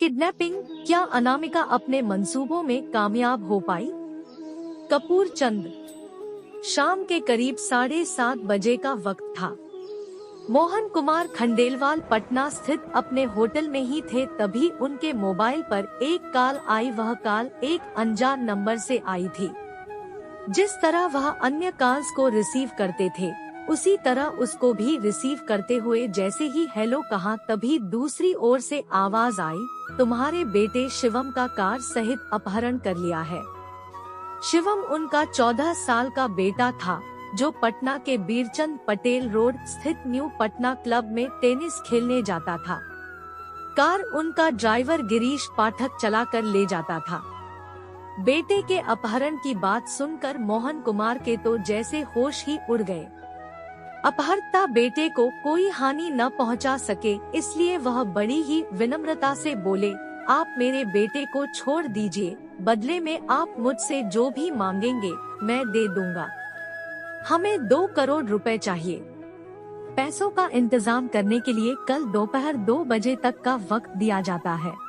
Kidnapping, क्या अनामिका अपने मंसूबों में कामयाब हो पाई? कपूर चंद। शाम के करीब 7:30 बजे का वक्त था। मोहन कुमार खंडेलवाल पटना स्थित अपने होटल में ही थे, तभी उनके मोबाइल पर एक कॉल आई। वह कॉल एक अनजान नंबर से आई थी। जिस तरह वह अन्य कॉल्स को रिसीव करते थे, उसी तरह उसको भी रिसीव करते हुए जैसे ही हेलो कहा, तभी दूसरी ओर से आवाज आई, तुम्हारे बेटे शिवम का कार सहित अपहरण कर लिया है। शिवम उनका 14 साल का बेटा था, जो पटना के बीरचंद पटेल रोड स्थित न्यू पटना क्लब में टेनिस खेलने जाता था। कार उनका ड्राइवर गिरीश पाठक चलाकर ले जाता था। बेटे के अपहरण की बात सुनकर मोहन कुमार के तो जैसे होश ही उड़ गए। अपहर्ता बेटे को कोई हानि न पहुंचा सके, इसलिए वह बड़ी ही विनम्रता से बोले, आप मेरे बेटे को छोड़ दीजिए, बदले में आप मुझसे जो भी मांगेंगे मैं दे दूंगा। हमें 2 करोड़ रुपए चाहिए। पैसों का इंतजाम करने के लिए कल दोपहर 2 बजे तक का वक्त दिया जाता है।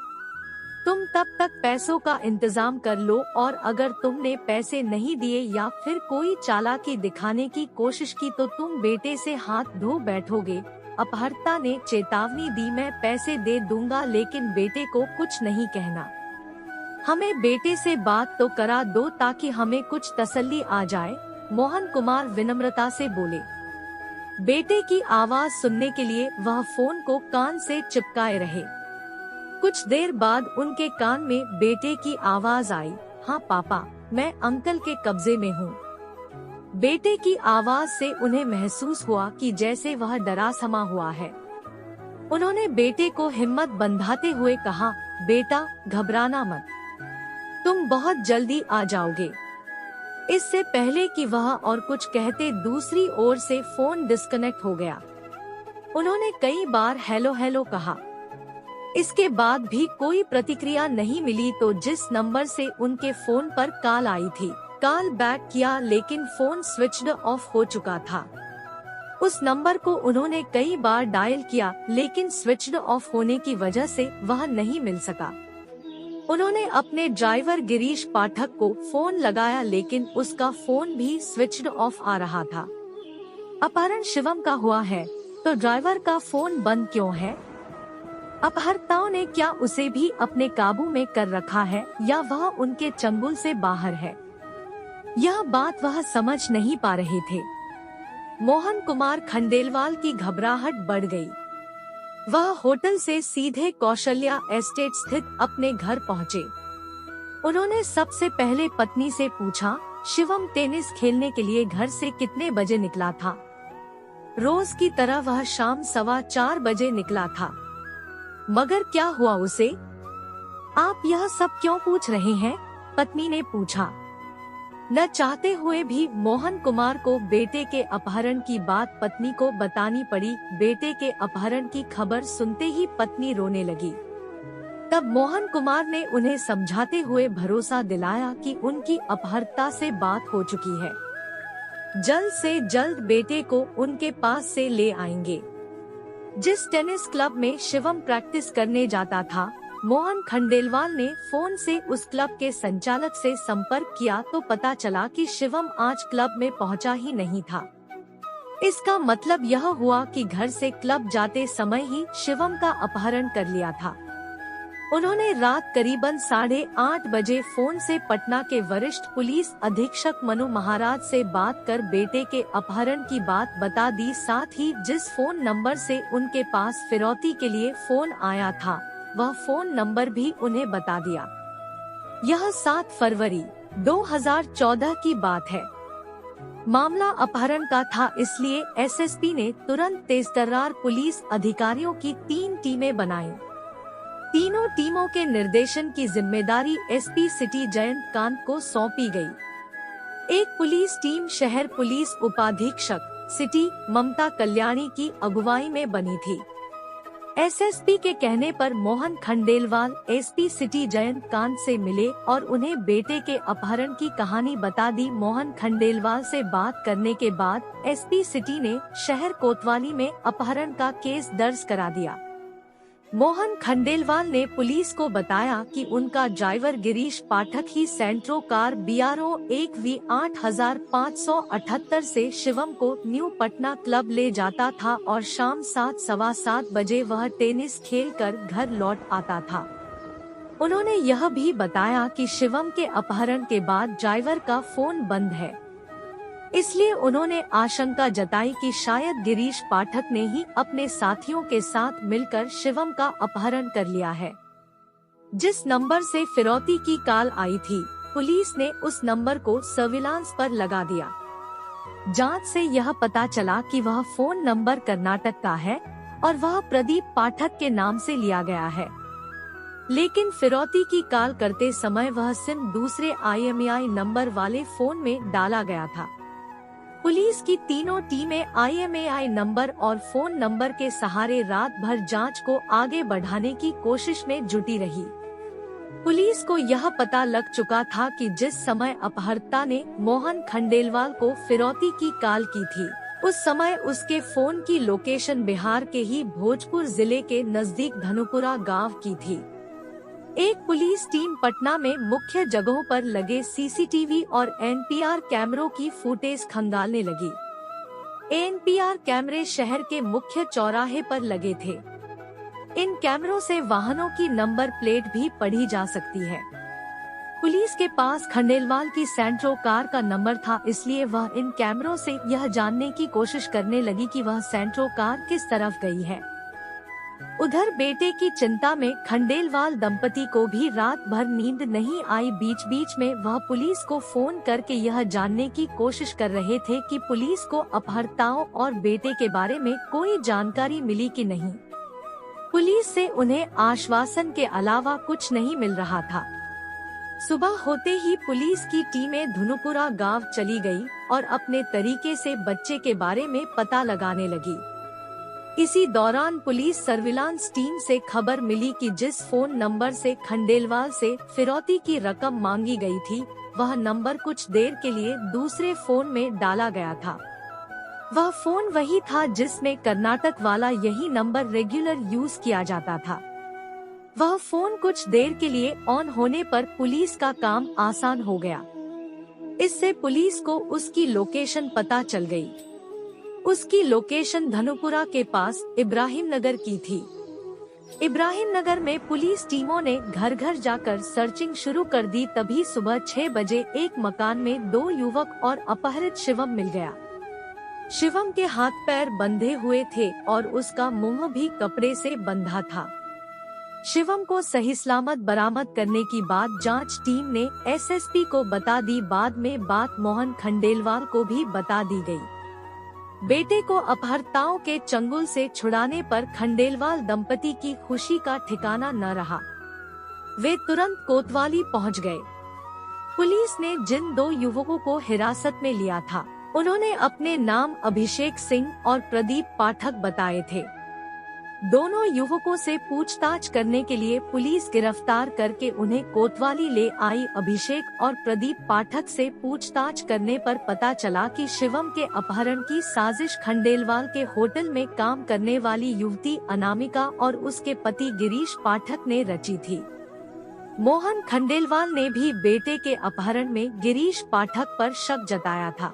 तुम तब तक पैसों का इंतजाम कर लो, और अगर तुमने पैसे नहीं दिए या फिर कोई चालाकी दिखाने की कोशिश की तो तुम बेटे से हाथ धो बैठोगे। अपहर्ता ने चेतावनी दी, मैं पैसे दे दूंगा लेकिन बेटे को कुछ नहीं कहना। हमें बेटे से बात तो करा दो ताकि हमें कुछ तसल्ली आ जाए। मोहन कुमार विनम्रता से बोले। बेटे की आवाज सुनने के लिए वह फोन को कान से चिपकाए रहे। कुछ देर बाद उनके कान में बेटे की आवाज आई, हाँ पापा, मैं अंकल के कब्जे में हूँ। बेटे की आवाज से उन्हें महसूस हुआ कि जैसे वह डरा समा हुआ है। उन्होंने बेटे को हिम्मत बंधाते हुए कहा, बेटा घबराना मत, तुम बहुत जल्दी आ जाओगे। इससे पहले कि वह और कुछ कहते, दूसरी ओर से फोन डिस्कनेक्ट हो गया। उन्होंने कई बार हेलो हेलो कहा। इसके बाद भी कोई प्रतिक्रिया नहीं मिली, तो जिस नंबर से उनके फोन पर कॉल आई थी, कॉल बैक किया लेकिन फोन स्विच्ड ऑफ हो चुका था। उस नंबर को उन्होंने कई बार डायल किया लेकिन स्विच्ड ऑफ होने की वजह से वह नहीं मिल सका। उन्होंने अपने ड्राइवर गिरीश पाठक को फोन लगाया लेकिन उसका फोन भी स्विच्ड ऑफ आ रहा था। अपहरण शिवम का हुआ है तो ड्राइवर का फोन बंद क्यों है? अपहर्ताओं ने क्या उसे भी अपने काबू में कर रखा है या वह उनके चंगुल से बाहर है? यह बात वह समझ नहीं पा रहे थे। मोहन कुमार खंडेलवाल की घबराहट बढ़ गई। वह होटल से सीधे कौशल्या एस्टेट स्थित अपने घर पहुँचे। उन्होंने सबसे पहले पत्नी से पूछा, शिवम टेनिस खेलने के लिए घर से कितने बजे निकला था? रोज की तरह वह शाम 4:15 बजे निकला था। मगर क्या हुआ उसे? आप यह सब क्यों पूछ रहे हैं? पत्नी ने पूछा। न चाहते हुए भी मोहन कुमार को बेटे के अपहरण की बात पत्नी को बतानी पड़ी। बेटे के अपहरण की खबर सुनते ही पत्नी रोने लगी। तब मोहन कुमार ने उन्हें समझाते हुए भरोसा दिलाया कि उनकी अपहर्ता से बात हो चुकी है, जल्द से जल्द बेटे को उनके पास से ले आएंगे। जिस टेनिस क्लब में शिवम प्रैक्टिस करने जाता था, मोहन खंडेलवाल ने फोन से उस क्लब के संचालक से संपर्क किया तो पता चला कि शिवम आज क्लब में पहुंचा ही नहीं था। इसका मतलब यह हुआ कि घर से क्लब जाते समय ही शिवम का अपहरण कर लिया था। उन्होंने रात करीबन 8:30 बजे फोन से पटना के वरिष्ठ पुलिस अधीक्षक मनु महाराज से बात कर बेटे के अपहरण की बात बता दी। साथ ही जिस फोन नंबर से उनके पास फिरौती के लिए फोन आया था, वह फोन नंबर भी उन्हें बता दिया। यह 7 फरवरी 2014 की बात है। मामला अपहरण का था, इसलिए एसएसपी ने तुरंत तेजतर्रार पुलिस अधिकारियों की 3 टीमें बनाई। तीनों टीमों के निर्देशन की जिम्मेदारी एसपी सिटी जयंत कांत को सौंपी गई। एक पुलिस टीम शहर पुलिस उपाधीक्षक सिटी ममता कल्याणी की अगुवाई में बनी थी। एसएसपी के कहने पर मोहन खंडेलवाल एसपी सिटी जयंत कांत से मिले और उन्हें बेटे के अपहरण की कहानी बता दी। मोहन खंडेलवाल से बात करने के बाद एसपी सिटी ने शहर कोतवाली में अपहरण का केस दर्ज करा दिया। मोहन खंडेलवाल ने पुलिस को बताया कि उनका ड्राइवर गिरीश पाठक ही सेंट्रो कार BRO 1V 8578 से शिवम को न्यू पटना क्लब ले जाता था और शाम 7:15 बजे वह टेनिस खेलकर घर लौट आता था। उन्होंने यह भी बताया कि शिवम के अपहरण के बाद ड्राइवर का फोन बंद है, इसलिए उन्होंने आशंका जताई कि शायद गिरीश पाठक ने ही अपने साथियों के साथ मिलकर शिवम का अपहरण कर लिया है। जिस नंबर से फिरौती की कॉल आई थी, पुलिस ने उस नंबर को सर्विलांस पर लगा दिया। जांच से यह पता चला कि वह फोन नंबर कर्नाटक का है और वह प्रदीप पाठक के नाम से लिया गया है, लेकिन फिरौती की कॉल करते समय वह सिम दूसरे IMEI नंबर वाले फोन में डाला गया था। पुलिस की तीनों टीमें IMEI नंबर और फोन नंबर के सहारे रात भर जांच को आगे बढ़ाने की कोशिश में जुटी रही। पुलिस को यह पता लग चुका था कि जिस समय अपहर्ता ने मोहन खंडेलवाल को फिरौती की कॉल की थी, उस समय उसके फोन की लोकेशन बिहार के ही भोजपुर जिले के नजदीक धनुपुरा गांव की थी। एक पुलिस टीम पटना में मुख्य जगहों पर लगे CCTV और NPR कैमरों की फुटेज खंगालने लगी। NPR कैमरे शहर के मुख्य चौराहे पर लगे थे। इन कैमरों से वाहनों की नंबर प्लेट भी पढ़ी जा सकती है। पुलिस के पास खंडेलवाल की सेंट्रो कार का नंबर था, इसलिए वह इन कैमरों से यह जानने की कोशिश करने लगी कि वह सेंट्रो कार किस तरफ गई है। उधर बेटे की चिंता में खंडेलवाल दंपति को भी रात भर नींद नहीं आई। बीच बीच में वह पुलिस को फोन करके यह जानने की कोशिश कर रहे थे कि पुलिस को अपहर्ताओं और बेटे के बारे में कोई जानकारी मिली कि नहीं। पुलिस से उन्हें आश्वासन के अलावा कुछ नहीं मिल रहा था। सुबह होते ही पुलिस की टीमें धनुपुरा गांव चली गई और अपने तरीके से बच्चे के बारे में पता लगाने लगी। इसी दौरान पुलिस सर्विलांस टीम से खबर मिली कि जिस फोन नंबर से खंडेलवाल से फिरौती की रकम मांगी गई थी, वह नंबर कुछ देर के लिए दूसरे फोन में डाला गया था। वह फोन वही था जिसमें कर्नाटक वाला यही नंबर रेगुलर यूज किया जाता था। वह फोन कुछ देर के लिए ऑन होने पर पुलिस का काम आसान हो गया। इससे पुलिस को उसकी लोकेशन पता चल गई। उसकी लोकेशन धनुपुरा के पास इब्राहिम नगर की थी। इब्राहिम नगर में पुलिस टीमों ने घर घर जाकर सर्चिंग शुरू कर दी। तभी सुबह 6 बजे एक मकान में 2 युवक और अपहरित शिवम मिल गया। शिवम के हाथ पैर बंधे हुए थे और उसका मुंह भी कपड़े से बंधा था। शिवम को सही सलामत बरामद करने की बात जांच टीम ने SSP को बता दी। बाद में बात मोहन खंडेलवाल को भी बता दी गई। बेटे को अपहर्ताओं के चंगुल से छुड़ाने पर खंडेलवाल दंपति की खुशी का ठिकाना न रहा। वे तुरंत कोतवाली पहुंच गए। पुलिस ने जिन 2 युवकों को हिरासत में लिया था, उन्होंने अपने नाम अभिषेक सिंह और प्रदीप पाठक बताए थे। दोनों युवकों से पूछताछ करने के लिए पुलिस गिरफ्तार करके उन्हें कोतवाली ले आई। अभिषेक और प्रदीप पाठक से पूछताछ करने पर पता चला कि शिवम के अपहरण की साजिश खंडेलवाल के होटल में काम करने वाली युवती अनामिका और उसके पति गिरीश पाठक ने रची थी। मोहन खंडेलवाल ने भी बेटे के अपहरण में गिरीश पाठक पर शक जताया था।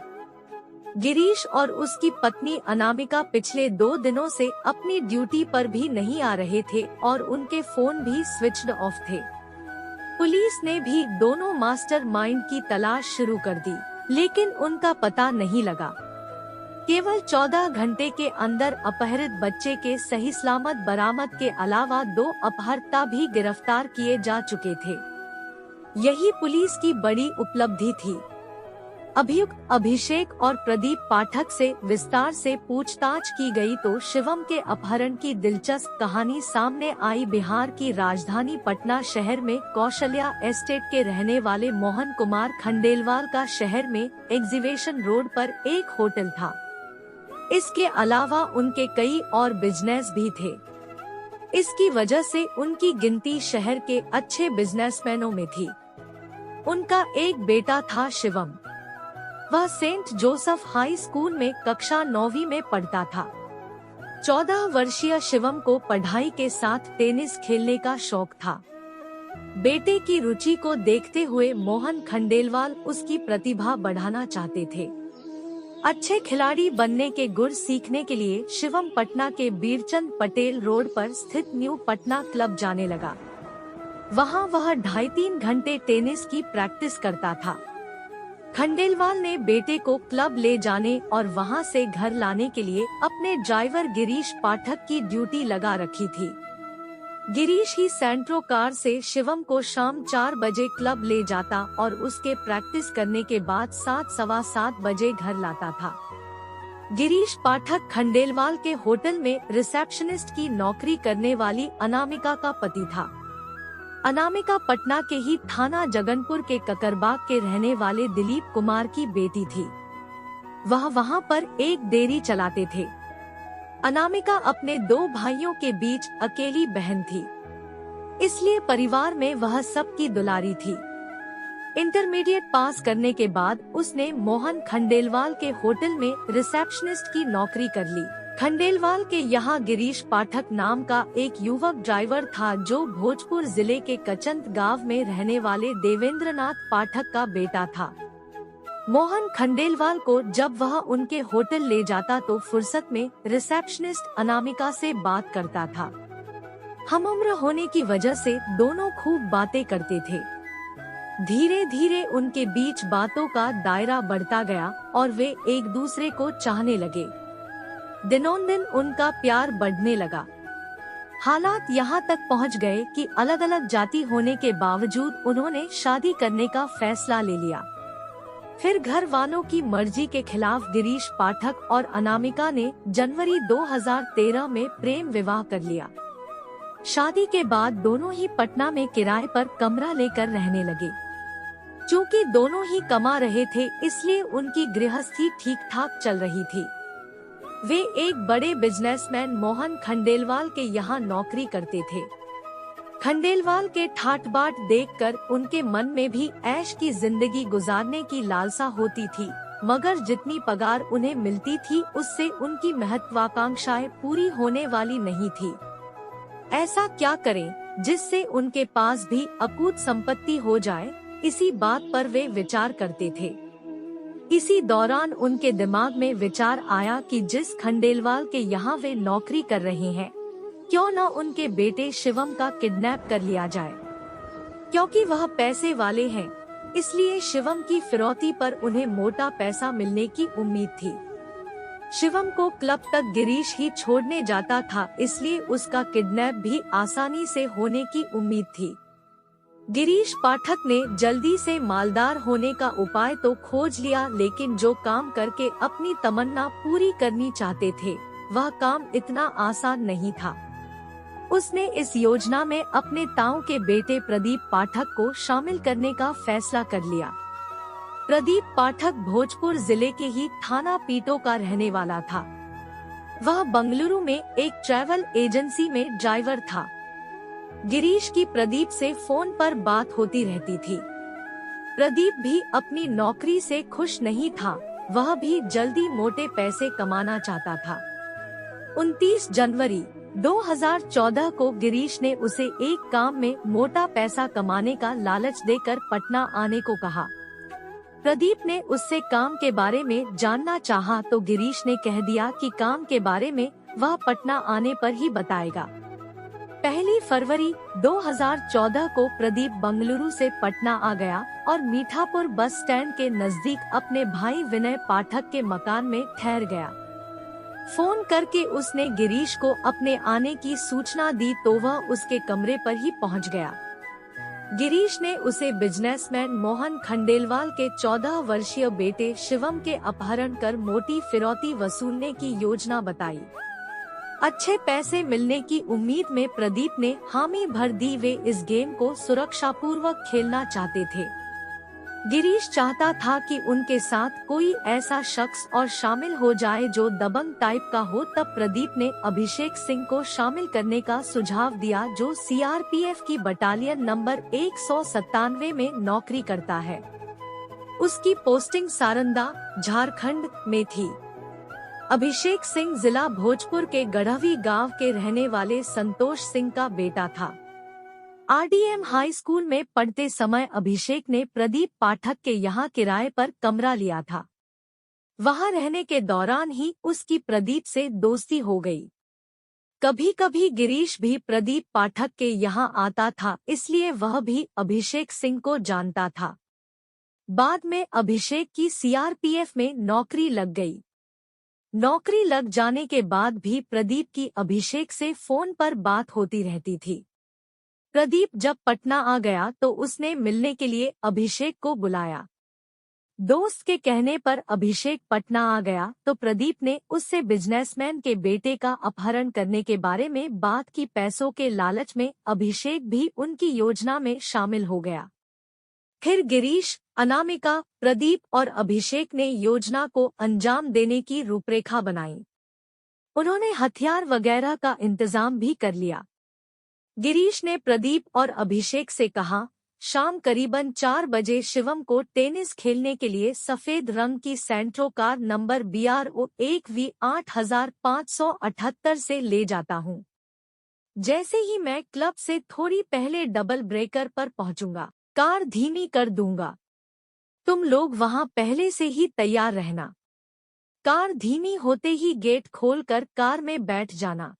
गिरीश और उसकी पत्नी अनामिका पिछले 2 दिनों से अपनी ड्यूटी पर भी नहीं आ रहे थे और उनके फोन भी स्विच्ड ऑफ थे। पुलिस ने भी दोनों मास्टरमाइंड की तलाश शुरू कर दी, लेकिन उनका पता नहीं लगा। केवल 14 घंटे के अंदर अपहरित बच्चे के सही सलामत बरामद के अलावा 2 अपहर्ता भी गिरफ्तार किए जा चुके थे। यही पुलिस की बड़ी उपलब्धि थी। अभियुक्त अभिषेक और प्रदीप पाठक से विस्तार से पूछताछ की गई तो शिवम के अपहरण की दिलचस्प कहानी सामने आई। बिहार की राजधानी पटना शहर में कौशल्या एस्टेट के रहने वाले मोहन कुमार खंडेलवाल का शहर में एग्जीबिशन रोड पर एक होटल था। इसके अलावा उनके कई और बिजनेस भी थे। इसकी वजह से उनकी गिनती शहर के अच्छे बिजनेसमैनों में थी। उनका एक बेटा था शिवम। वह सेंट जोसेफ हाई स्कूल में कक्षा 9वीं में पढ़ता था। 14 वर्षीय शिवम को पढ़ाई के साथ टेनिस खेलने का शौक था। बेटे की रुचि को देखते हुए मोहन खंडेलवाल उसकी प्रतिभा बढ़ाना चाहते थे। अच्छे खिलाड़ी बनने के गुर सीखने के लिए शिवम पटना के बीरचंद पटेल रोड पर स्थित न्यू पटना क्लब जाने लगा। वहां वह 2.5-3 घंटे टेनिस की प्रैक्टिस करता था। खंडेलवाल ने बेटे को क्लब ले जाने और वहां से घर लाने के लिए अपने ड्राइवर गिरीश पाठक की ड्यूटी लगा रखी थी। गिरीश ही सेंट्रो कार से शिवम को शाम 4 बजे क्लब ले जाता और उसके प्रैक्टिस करने के बाद 7-7:15 बजे घर लाता था। गिरीश पाठक खंडेलवाल के होटल में रिसेप्शनिस्ट की नौकरी करने वाली अनामिका का पति था। अनामिका पटना के ही थाना जगनपुर के ककरबाग के रहने वाले दिलीप कुमार की बेटी थी। वह वहां पर एक डेयरी चलाते थे। अनामिका अपने 2 भाइयों के बीच अकेली बहन थी, इसलिए परिवार में वह सबकी दुलारी थी। इंटरमीडिएट पास करने के बाद उसने मोहन खंडेलवाल के होटल में रिसेप्शनिस्ट की नौकरी कर ली। खंडेलवाल के यहाँ गिरीश पाठक नाम का एक युवक ड्राइवर था जो भोजपुर जिले के कचंत गांव में रहने वाले देवेंद्रनाथ पाठक का बेटा था। मोहन खंडेलवाल को जब वह उनके होटल ले जाता तो फुर्सत में रिसेप्शनिस्ट अनामिका से बात करता था। हमउम्र होने की वजह से दोनों खूब बातें करते थे। धीरे धीरे उनके बीच बातों का दायरा बढ़ता गया और वे एक दूसरे को चाहने लगे। दिनों दिन उनका प्यार बढ़ने लगा। हालात यहाँ तक पहुँच गए कि अलग अलग जाति होने के बावजूद उन्होंने शादी करने का फैसला ले लिया। फिर घर वालों की मर्जी के खिलाफ गिरीश पाठक और अनामिका ने जनवरी 2013 में प्रेम विवाह कर लिया। शादी के बाद दोनों ही पटना में किराए पर कमरा लेकर रहने लगे। चूँकि दोनों ही कमा रहे थे इसलिए उनकी गृहस्थी ठीक ठाक चल रही थी। वे एक बड़े बिजनेसमैन मोहन खंडेलवाल के यहाँ नौकरी करते थे। खंडेलवाल के ठाट बाट देखकर उनके मन में भी ऐश की जिंदगी गुजारने की लालसा होती थी, मगर जितनी पगार उन्हें मिलती थी उससे उनकी महत्वाकांक्षाएं पूरी होने वाली नहीं थी। ऐसा क्या करें जिससे उनके पास भी अकूत संपत्ति हो जाए, इसी बात पर वे विचार करते थे। इसी दौरान उनके दिमाग में विचार आया कि जिस खंडेलवाल के यहाँ वे नौकरी कर रहे हैं, क्यों न उनके बेटे शिवम का किडनैप कर लिया जाए। क्योंकि वह पैसे वाले हैं, इसलिए शिवम की फिरौती पर उन्हें मोटा पैसा मिलने की उम्मीद थी। शिवम को क्लब तक गिरीश ही छोड़ने जाता था, इसलिए उसका किडनैप भी आसानी से होने की उम्मीद थी। गिरीश पाठक ने जल्दी से मालदार होने का उपाय तो खोज लिया, लेकिन जो काम करके अपनी तमन्ना पूरी करनी चाहते थे वह काम इतना आसान नहीं था। उसने इस योजना में अपने ताऊ के बेटे प्रदीप पाठक को शामिल करने का फैसला कर लिया। प्रदीप पाठक भोजपुर जिले के ही थाना पीटो का रहने वाला था। वह बंगलुरु में एक ट्रैवल एजेंसी में ड्राइवर था। गिरीश की प्रदीप से फोन पर बात होती रहती थी। प्रदीप भी अपनी नौकरी से खुश नहीं था, वह भी जल्दी मोटे पैसे कमाना चाहता था। 29 जनवरी 2014 को गिरीश ने उसे एक काम में मोटा पैसा कमाने का लालच देकर पटना आने को कहा। प्रदीप ने उससे काम के बारे में जानना चाहा तो गिरीश ने कह दिया कि काम के बारे में वह पटना आने पर ही बताएगा। 1 फरवरी 2014 को प्रदीप बंगलुरु से पटना आ गया और मीठापुर बस स्टैंड के नजदीक अपने भाई विनय पाठक के मकान में ठहर गया। फोन करके उसने गिरीश को अपने आने की सूचना दी तो वह उसके कमरे पर ही पहुंच गया। गिरीश ने उसे बिजनेसमैन मोहन खंडेलवाल के 14 वर्षीय बेटे शिवम के अपहरण कर मोटी फिरौती वसूलने की योजना बताई। अच्छे पैसे मिलने की उम्मीद में प्रदीप ने हामी भर दी। वे इस गेम को सुरक्षापूर्वक खेलना चाहते थे। गिरीश चाहता था कि उनके साथ कोई ऐसा शख्स और शामिल हो जाए जो दबंग टाइप का हो। तब प्रदीप ने अभिषेक सिंह को शामिल करने का सुझाव दिया, जो सीआरपीएफ की बटालियन नंबर 197 में नौकरी करता है। उसकी पोस्टिंग सारंदा, झारखंड में थी। अभिषेक सिंह जिला भोजपुर के गढ़वी गांव के रहने वाले संतोष सिंह का बेटा था। आरडीएम हाई स्कूल में पढ़ते समय अभिषेक ने प्रदीप पाठक के यहाँ किराए पर कमरा लिया था। वहां रहने के दौरान ही उसकी प्रदीप से दोस्ती हो गई। कभी कभी गिरीश भी प्रदीप पाठक के यहाँ आता था, इसलिए वह भी अभिषेक सिंह को जानता था। बाद में अभिषेक की सीआरपीएफ में नौकरी लग गई। नौकरी लग जाने के बाद भी प्रदीप की अभिषेक से फोन पर बात होती रहती थी। प्रदीप जब पटना आ गया तो उसने मिलने के लिए अभिषेक को बुलाया। दोस्त के कहने पर अभिषेक पटना आ गया तो प्रदीप ने उससे बिजनेसमैन के बेटे का अपहरण करने के बारे में बात की। पैसों के लालच में अभिषेक भी उनकी योजना में शामिल हो गया। फिर गिरीश, अनामिका, प्रदीप और अभिषेक ने योजना को अंजाम देने की रूपरेखा बनाई। उन्होंने हथियार वगैरह का इंतजाम भी कर लिया। गिरीश ने प्रदीप और अभिषेक से कहा, शाम करीबन 4 बजे शिवम को टेनिस खेलने के लिए सफेद रंग की Santro car number BRO 1V 8578 से ले जाता हूँ। जैसे ही मैं क्लब से थोड़ी पहले डबल ब्रेकर पर पहुंचूंगा, कार धीमी कर दूंगा। तुम लोग वहां पहले से ही तैयार रहना। कार धीमी होते ही गेट खोलकर कार में बैठ जाना।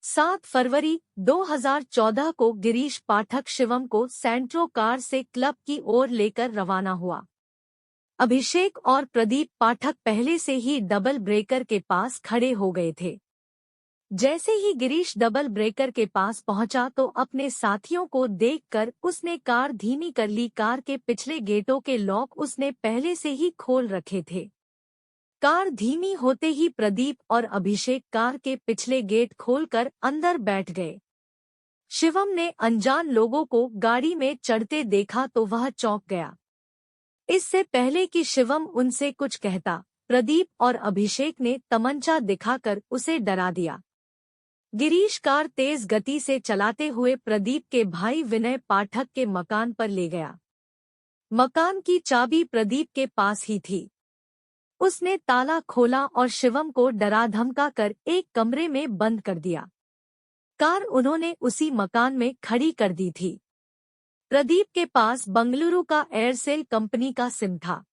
7 फरवरी 2014 को गिरीश पाठक शिवम को सेंट्रो कार से क्लब की ओर लेकर रवाना हुआ। अभिषेक और प्रदीप पाठक पहले से ही डबल ब्रेकर के पास खड़े हो गए थे। जैसे ही गिरीश डबल ब्रेकर के पास पहुंचा तो अपने साथियों को देखकर उसने कार धीमी कर ली। कार के पिछले गेटों के लॉक उसने पहले से ही खोल रखे थे। कार धीमी होते ही प्रदीप और अभिषेक कार के पिछले गेट खोलकर अंदर बैठ गए। शिवम ने अनजान लोगों को गाड़ी में चढ़ते देखा तो वह चौंक गया। इससे पहले कि शिवम उनसे कुछ कहता, प्रदीप और अभिषेक ने तमंचा दिखाकर उसे डरा दिया। गिरीश कार तेज गति से चलाते हुए प्रदीप के भाई विनय पाठक के मकान पर ले गया। मकान की चाबी प्रदीप के पास ही थी। उसने ताला खोला और शिवम को डरा धमका कर एक कमरे में बंद कर दिया। कार उन्होंने उसी मकान में खड़ी कर दी थी। प्रदीप के पास बंगलुरु का एयरसेल कंपनी का सिम था।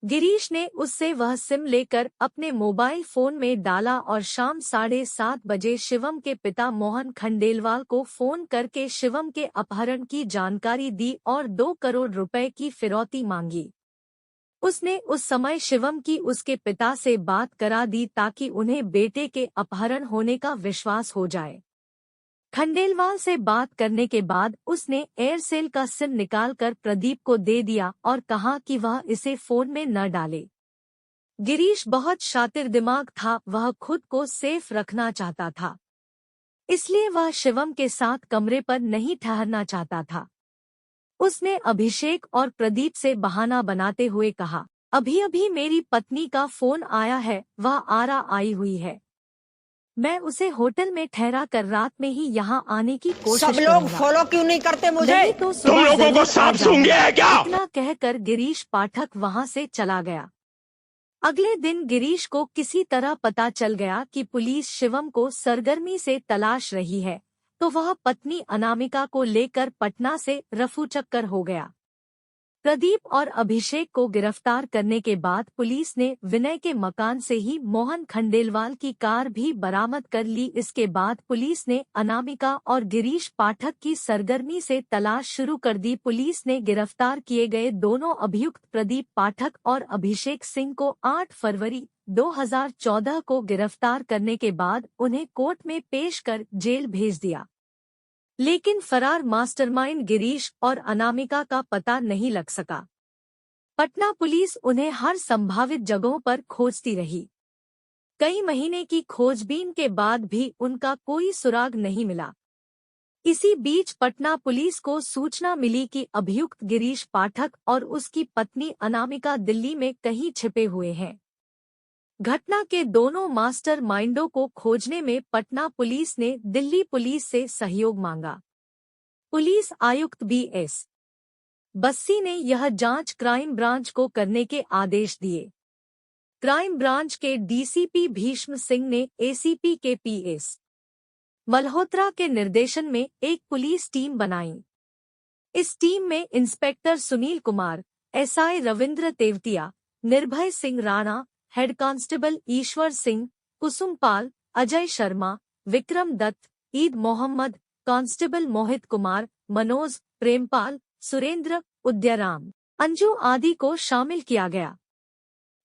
गिरीश ने उससे वह सिम लेकर अपने मोबाइल फोन में डाला और शाम 7:30 बजे शिवम के पिता मोहन खंडेलवाल को फोन करके शिवम के अपहरण की जानकारी दी और 2 करोड़ रुपए की फिरौती मांगी। उसने उस समय शिवम की उसके पिता से बात करा दी ताकि उन्हें बेटे के अपहरण होने का विश्वास हो जाए। खंडेलवाल से बात करने के बाद उसने एयरसेल का सिम निकालकर प्रदीप को दे दिया और कहा कि वह इसे फोन में न डाले। गिरीश बहुत शातिर दिमाग था, वह खुद को सेफ रखना चाहता था, इसलिए वह शिवम के साथ कमरे पर नहीं ठहरना चाहता था। उसने अभिषेक और प्रदीप से बहाना बनाते हुए कहा, अभी अभी मेरी पत्नी का फोन आया है, वह आरा आई हुई है। मैं उसे होटल में ठहरा कर रात में ही यहाँ आने की कोशिश सब लोग फॉलो क्यों नहीं करते मुझे? नहीं तो तुम लोगों को सांप सूंघ गया है क्या? इतना कहकर गिरीश पाठक वहाँ से चला गया। अगले दिन गिरीश को किसी तरह पता चल गया कि पुलिस शिवम को सरगर्मी से तलाश रही है, तो वह पत्नी अनामिका को लेकर पटना से रफूचक्कर हो गया। प्रदीप और अभिषेक को गिरफ्तार करने के बाद पुलिस ने विनय के मकान से ही मोहन खंडेलवाल की कार भी बरामद कर ली। इसके बाद पुलिस ने अनामिका और गिरीश पाठक की सरगर्मी से तलाश शुरू कर दी। पुलिस ने गिरफ्तार किए गए दोनों अभियुक्त प्रदीप पाठक और अभिषेक सिंह को 8 फरवरी 2014 को गिरफ्तार करने के बाद उन्हें कोर्ट में पेश कर जेल भेज दिया। लेकिन फरार मास्टरमाइंड गिरीश और अनामिका का पता नहीं लग सका। पटना पुलिस उन्हें हर संभावित जगहों पर खोजती रही। कई महीने की खोजबीन के बाद भी उनका कोई सुराग नहीं मिला। इसी बीच पटना पुलिस को सूचना मिली कि अभियुक्त गिरीश पाठक और उसकी पत्नी अनामिका दिल्ली में कहीं छिपे हुए हैं। घटना के दोनों मास्टर माइंडों को खोजने में पटना पुलिस ने दिल्ली पुलिस से सहयोग मांगा। पुलिस आयुक्त BS बस्सी ने यह जांच क्राइम ब्रांच को करने के आदेश दिए। क्राइम ब्रांच के डीसीपी भीष्म सिंह ने एसीपी के पीएस मल्होत्रा के निर्देशन में एक पुलिस टीम बनाई। इस टीम में इंस्पेक्टर सुनील कुमार, एसआई रविंद्र तेवतिया, निर्भय Singh Rana, head constable Ishwar Singh, कुसुमपाल, Ajay Sharma, Vikram Dutt, Eid Mohammad, constable Mohit Kumar, Manoj, Prempal, Surendra, उद्यराम, Anju आदि को शामिल किया गया।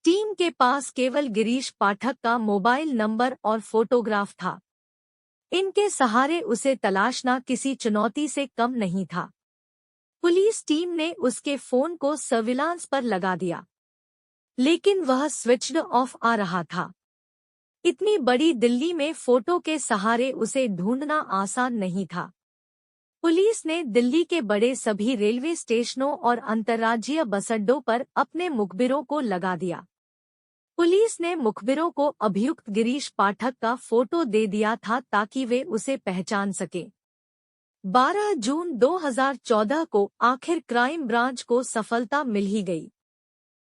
टीम के पास केवल गिरीश पाठक का मोबाइल नंबर और फोटोग्राफ था। इनके सहारे उसे तलाशना किसी चुनौती से कम नहीं था। पुलिस टीम ने उसके फोन को सर्विलांस पर लगा दिया, लेकिन वह स्विच्ड ऑफ आ रहा था। इतनी बड़ी दिल्ली में फोटो के सहारे उसे ढूंढना आसान नहीं था। पुलिस ने दिल्ली के बड़े सभी रेलवे स्टेशनों और अंतर्राज्यीय बस अड्डों पर अपने मुखबिरों को लगा दिया। पुलिस ने मुखबिरों को अभियुक्त गिरीश पाठक का फोटो दे दिया था ताकि वे उसे पहचान सके। 12 जून 2014 को आखिर क्राइम ब्रांच को सफलता मिल ही गई।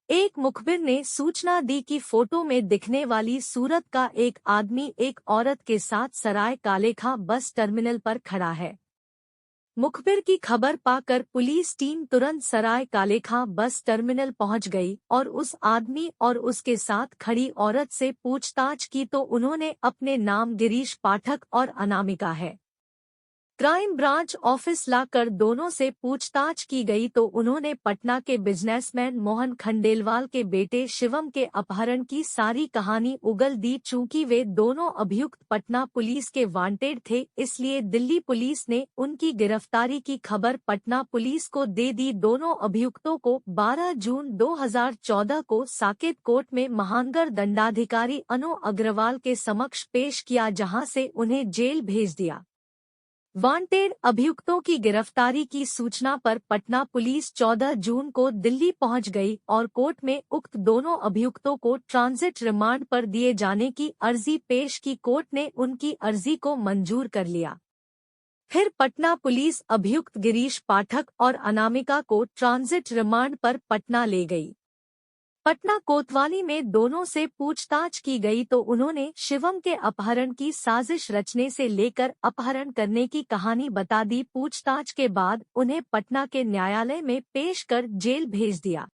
एक मुखबिर ने सूचना दी कि फोटो में दिखने वाली सूरत का एक आदमी एक औरत के साथ सराय कालेखां बस टर्मिनल पर खड़ा है। मुखबिर की खबर पाकर पुलिस टीम तुरंत सराय कालेखां बस टर्मिनल पहुंच गई और उस आदमी और उसके साथ खड़ी औरत से पूछताछ की तो उन्होंने अपने नाम गिरीश पाठक और अनामिका है। क्राइम ब्रांच ऑफिस लाकर दोनों से पूछताछ की गई तो उन्होंने पटना के बिजनेसमैन मोहन खंडेलवाल के बेटे शिवम के अपहरण की सारी कहानी उगल दी। चूंकि वे दोनों अभियुक्त पटना पुलिस के वांटेड थे, इसलिए दिल्ली पुलिस ने उनकी गिरफ्तारी की खबर पटना पुलिस को दे दी। दोनों अभियुक्तों को 12 जून 2014 को साकेत कोर्ट में महानगर दंडाधिकारी अनु अग्रवाल के समक्ष पेश किया, जहां से उन्हें जेल भेज दिया। वांटेड अभियुक्तों की गिरफ्तारी की सूचना पर पटना पुलिस 14 जून को दिल्ली पहुंच गई और कोर्ट में उक्त दोनों अभियुक्तों को ट्रांजिट रिमांड पर दिए जाने की अर्जी पेश की। कोर्ट ने उनकी अर्जी को मंजूर कर लिया। फिर पटना पुलिस अभियुक्त गिरीश पाठक और अनामिका को ट्रांजिट रिमांड पर पटना ले गई। पटना कोतवाली में दोनों से पूछताछ की गई तो उन्होंने शिवम के अपहरण की साजिश रचने से लेकर अपहरण करने की कहानी बता दी। पूछताछ के बाद उन्हें पटना के न्यायालय में पेश कर जेल भेज दिया।